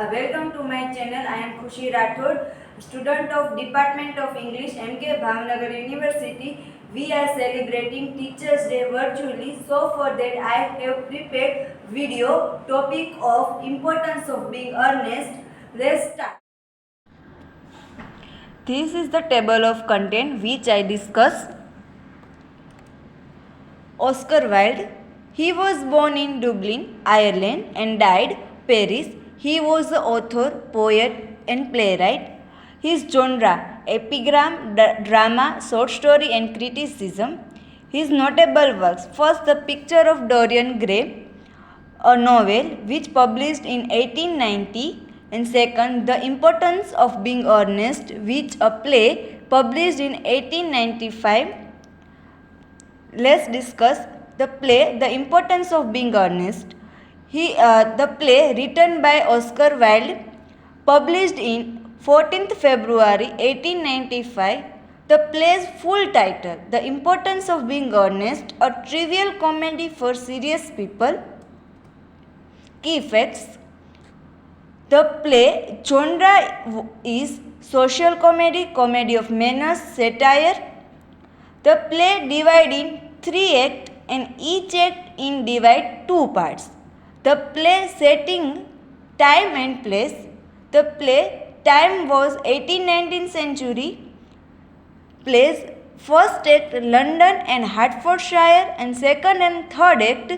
Welcome to my channel. I am Khushi Rathod, student of Department of English, MK Bhavnagar University. We are celebrating Teachers Day virtually. So for that I have prepared video topic of importance of being earnest. Let's start. This is the table of content which I discuss. Oscar Wilde. He was born in Dublin, Ireland and died Paris. He was the author, poet and playwright. His genre, epigram, drama, short story and criticism. His notable works, first The Picture of Dorian Gray, a novel which published in 1890, and second The Importance of Being Earnest, which a play published in 1895. Let's discuss the play The Importance of Being Earnest. The play written by Oscar Wilde, published in 14th February 1895. The play's full title, The Importance of Being Earnest, a trivial comedy for serious people. Key facts. The play genre is social comedy, comedy of manners, satire. The play divided in 3 acts and each act in divide 2 parts. The play setting, time and place. The play time was 18th-19th century. Plays first act London and Hertfordshire and second and third act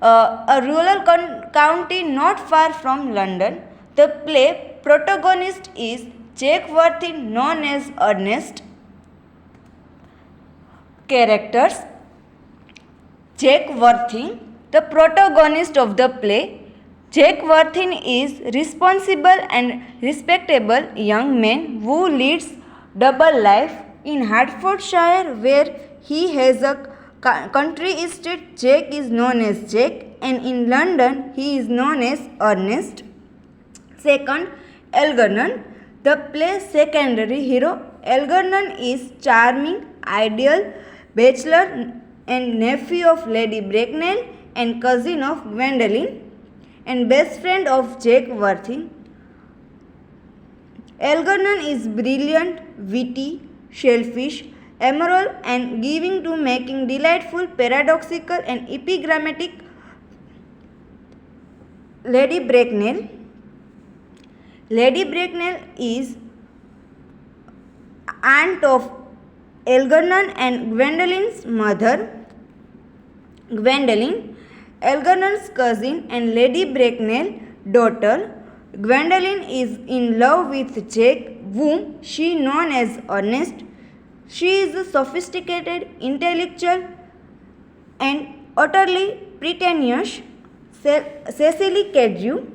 a rural county not far from London. The play protagonist is Jack Worthy, known as Earnest. Characters. Jack Worthing, the protagonist of the play. Jack Worthing is responsible and respectable young man who leads double life. In Hertfordshire, where he has a country estate, Jack is known as Jack, and in London he is known as Earnest. Second, Algernon, the play's secondary hero. Algernon is charming, ideal bachelor and nephew of Lady Bracknell and cousin of Gwendoline and best friend of Jack Worthing. Algernon is brilliant, witty, selfish, immoral and given to making delightful, paradoxical and epigrammatic. Lady Bracknell. Lady Bracknell is aunt of Algernon and Gwendoline's mother. Gwendoline, Algernon's cousin and Lady Bracknell's daughter. Gwendoline is in love with Jack, whom she knows as Earnest. She is a sophisticated, intellectual and utterly pretentious Cecily Cadew.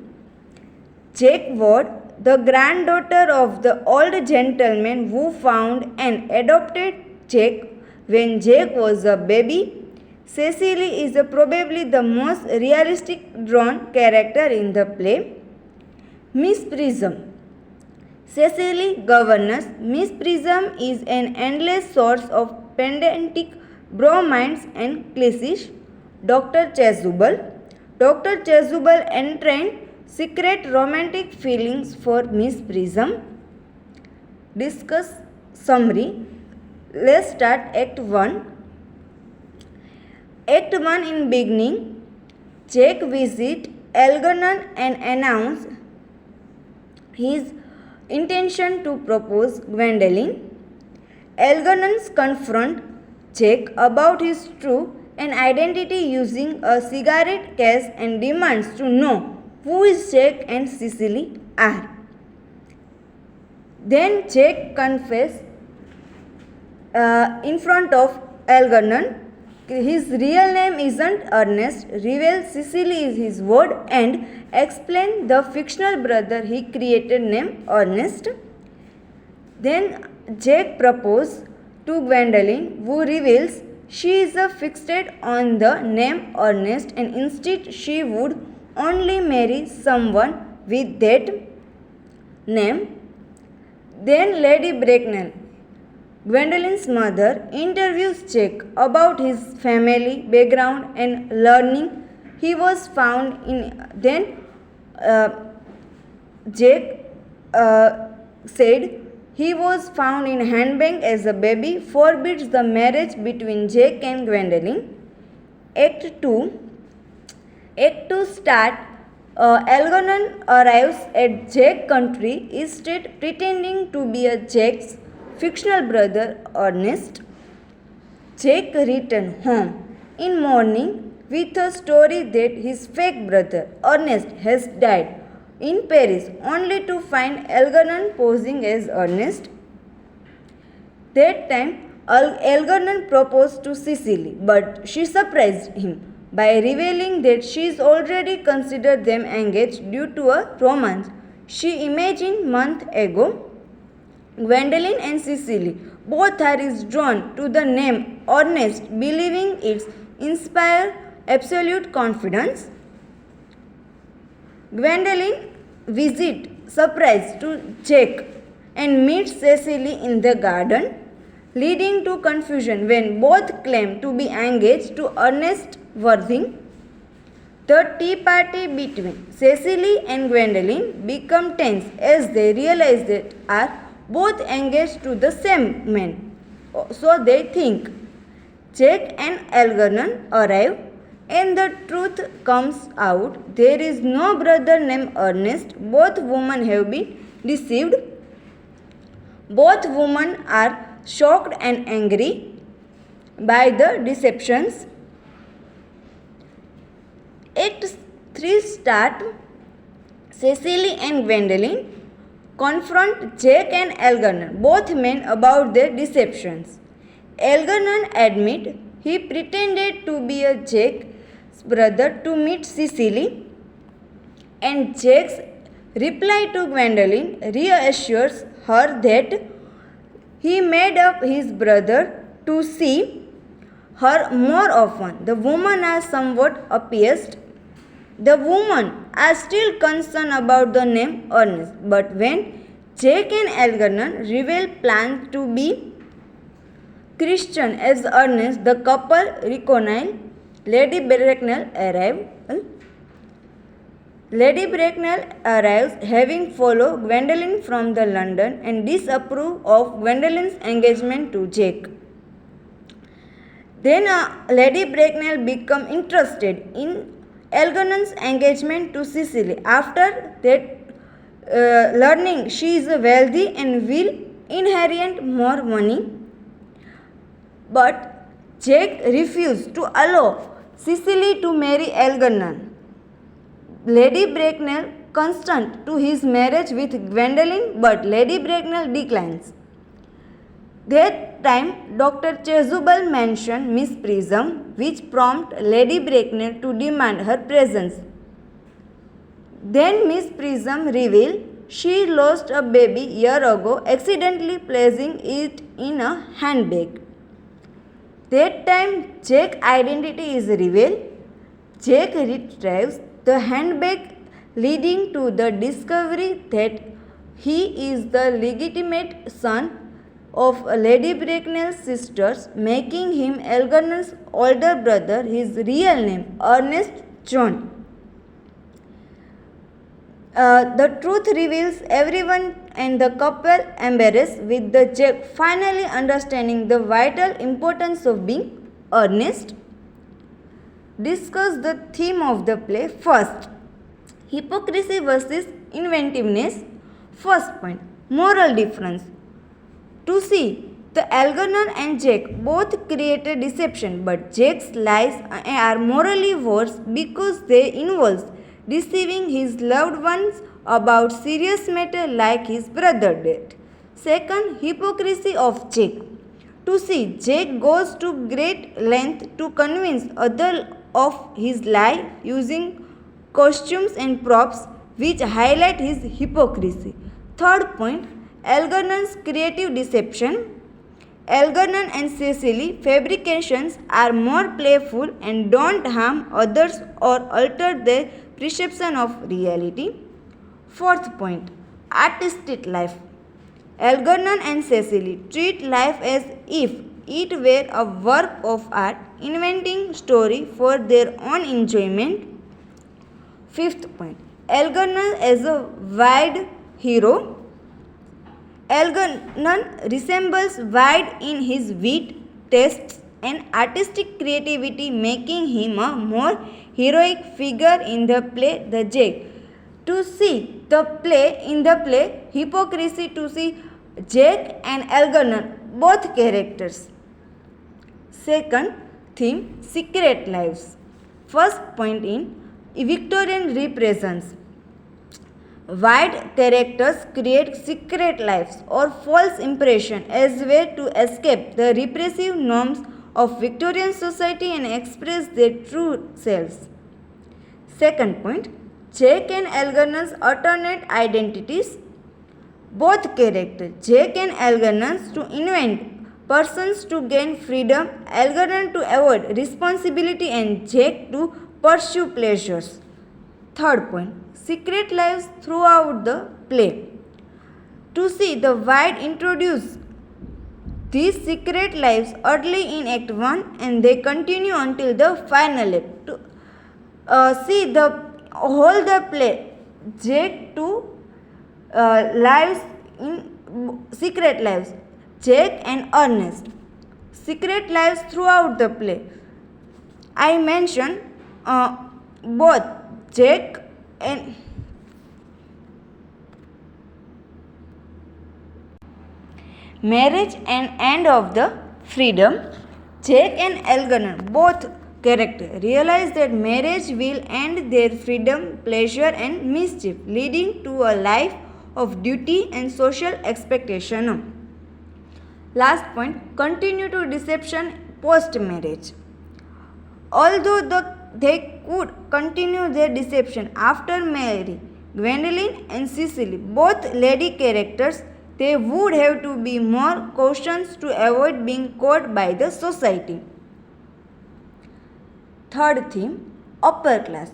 Jack Ward, the granddaughter of the old gentleman who found and adopted Jack when Jack was a baby. Cecily is probably the most realistic drawn character in the play. Miss Prism. Cecily governess. Miss Prism is an endless source of pedantic bromides and cliches. Dr. Chasuble. Dr. Chasuble entrained secret romantic feelings for Miss Prism. Discuss summary. Let's start Act 1. Act 1 in beginning. Jack visits Algernon and announces his intention to propose Gwendoline. Algernon confronts Jack about his true and identity using a cigarette case and demands to know who is Jack and Cecily are. Then Jack confesses in front of Algernon. His real name isn't Earnest, reveals Cecily is his ward and explains the fictional brother he created named Earnest. Then Jack proposes to Gwendoline, who reveals she is fixated on the name Earnest and instead she would only marry someone with that name. Then Lady Bracknell, Gwendoline's mother, interviews Jack about his family background and learning he was found in. Then Jake said he was found in handbag as a baby, forbids the marriage between Jake and Gwendolyn. Act 2. Act 2 start. Algernon arrives at Jake's country estate pretending to be a Jake's fictional brother Earnest. Jake returns home in mourning with a story that his fake brother Earnest has died in Paris, only to find Algernon posing as Earnest. That time, Algernon proposed to Cecily, but she surprised him by revealing that she is already considered them engaged due to a romance she imagined months ago. Gwendolyn and Cecily both are drawn to the name Earnest, believing it inspires absolute confidence. Gwendolyn visits surprise to Jake and meets Cecily in the garden, leading to confusion when both claim to be engaged to Ernest Worthing. The tea party between Cecily and Gwendolyn become tense as they realize that are both engaged to the same man. So they think. Jake and Algernon arrive and the truth comes out. There is no brother named Ernest. Both women have been deceived. Both women are shocked and angry by the deceptions. Act 3 start. Cecily and Gwendolyn confront Jake and Algernon, both men, about their deceptions. Algernon admits he pretended to be a Jake's brother to meet Cecily, and Jake's reply to Gwendolyn reassures her that he made up his brother to see her more often. The women are somewhat appeased. The women are still concerned about the name Ernest, but when Jake and Algernon reveal plans to be Christian as Ernest, the couple reconcile. Lady Bracknell arrives. Lady Bracknell arrives, having followed Gwendolyn from the London and disapprove of Gwendolyn's engagement to Jake. Then Lady Bracknell becomes interested in Algernon's engagement to Cecily. After that, learning she is wealthy and will inherit more money. But Jake refused to allow Cecily to marry Algernon. Lady Bracknell consents to his marriage with Gwendolyn, but Lady Bracknell declines. That time, Dr. Chasuble mentioned Miss Prism, which prompted Lady Bracknell to demand her presence. Then Miss Prism revealed she lost a baby a year ago, accidentally placing it in a handbag. That time, Jake's identity is revealed. Jake retrieves the handbag, leading to the discovery that he is the legitimate son of Lady Bracknell's sisters, making him Algernon's older brother. His real name, Ernest John. The truth reveals everyone and the couple embarrassed, with the Jake finally understanding the vital importance of being earnest. Discuss the theme of the play. First, hypocrisy versus inventiveness. First point, moral difference. To see, the Algernon and Jake both created deception, but Jake's lies are morally worse because they involve deceiving his loved ones about serious matter like his brother did. Second, hypocrisy of Jake. To see, Jake goes to great length to convince others of his lie using costumes and props which highlight his hypocrisy. Third point, Algernon's creative deception. Algernon and Cecily fabrications are more playful and don't harm others or alter their perception of reality. Fourth point, artistic life. Algernon and Cecily treat life as if it were a work of art, inventing story for their own enjoyment. Fifth point, Algernon as a Wilde hero. Algernon resembles Wilde in his wit, tastes, and artistic creativity, making him a more heroic figure in the play The Jack. To see the play Hypocrisy, to see Jack and Algernon, both characters. Second theme, secret lives. First point in Victorian represents. White characters create secret lives or false impression as way to escape the repressive norms of Victorian society and express their true selves. Second point, Jack and Algernon's alternate identities. Both characters, Jack and Algernon, to invent persons to gain freedom, Algernon to avoid responsibility, and Jack to pursue pleasures. Third point, secret lives throughout the play. To see the Wilde introduce these secret lives early in Act 1 and they continue until the final act. To see the whole the play, Jack to lives in secret lives, Jack and Earnest. Secret lives throughout the play. I mentioned both Jack and marriage and end of the freedom. Jack and Algernon, both characters, realize that marriage will end their freedom, pleasure, and mischief, leading to a life of duty and social expectation. Last point, continue to deception post marriage. Although they could continue their deception after marriage, Gwendoline and Cecily, both lady characters, they would have to be more cautious to avoid being caught by the society. Third theme, upper class.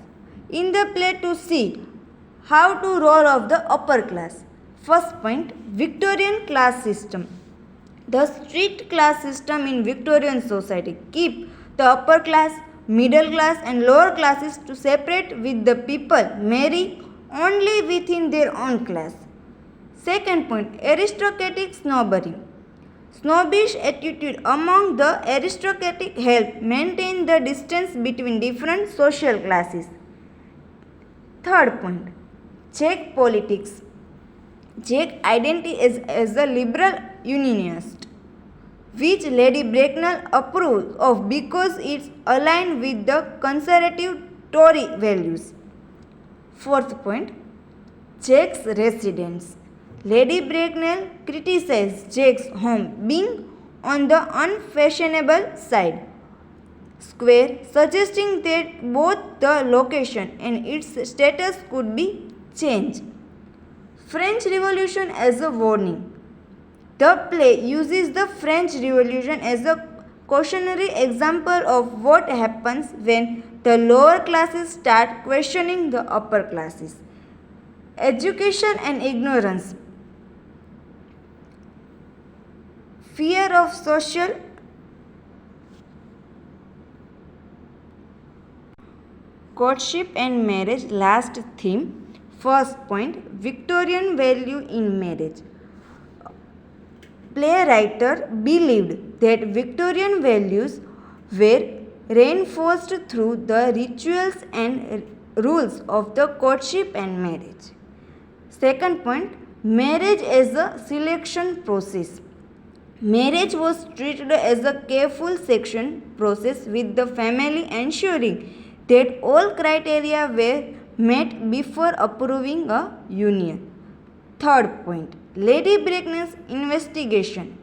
In the play to see how to roll off the upper class. First point, Victorian class system. The strict class system in Victorian society keep the upper class, middle class and lower classes to separate with the people marry only within their own class. Second point, aristocratic snobbery. Snobbish attitude among the aristocratic help maintain the distance between different social classes. Third point, Jack politics. Jack identity as a liberal unionist, which Lady Bracknell approves of because it's aligned with the conservative Tory values. Fourth point, Jack's residence. Lady Bracknell criticized Jack's home being on the unfashionable side, square, suggesting that both the location and its status could be changed. French Revolution as a warning. The play uses the French Revolution as a cautionary example of what happens when the lower classes start questioning the upper classes. Education and ignorance. Fear of social courtship and marriage. Last theme. First point, Victorian value in marriage. Playwriter believed that Victorian values were reinforced through the rituals and rules of the courtship and marriage. Second point, marriage as a selection process. Marriage was treated as a careful selection process with the family ensuring that all criteria were met before approving a union. Third point, Lady Bracknell's investigation.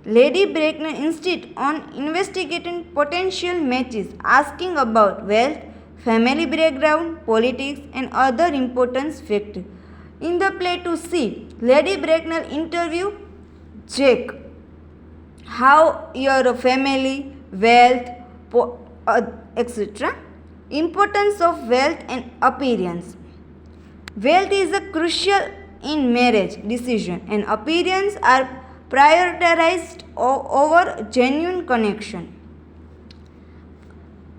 Lady Bracknell insisted on investigating potential matches, asking about wealth, family background, politics, and other important factors. In the play to see, Lady Bracknell interview Jack. How your family, wealth, etc. Importance of wealth and appearance. Wealth is a crucial in marriage decision and appearance are prioritized over genuine connection.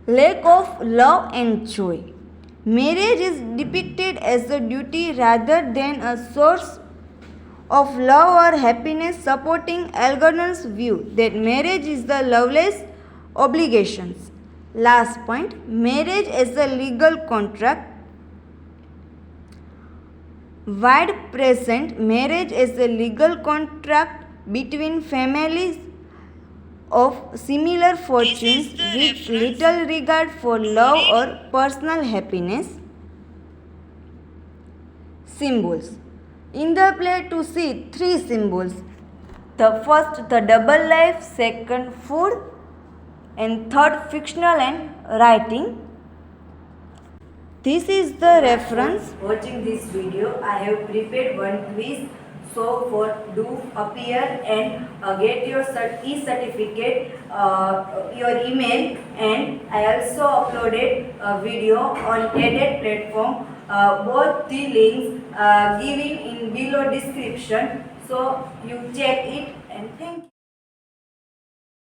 Lack of love and joy. Marriage is depicted as a duty rather than a source of love or happiness, supporting Algernon's view that marriage is the loveless obligations. Last point, marriage as a legal contract. Wilde present marriage as a legal contract between families of similar fortunes with little regard for love or personal happiness. Symbols. In the play to see three symbols. The first, the double life, second, food, and third, fictional and writing. This is the reference. Watching this video, I have prepared one quiz. So for do appear and get your e-certificate, your email, and I also uploaded a video on TED platform. Both the links given in below description. So you check it and thank you.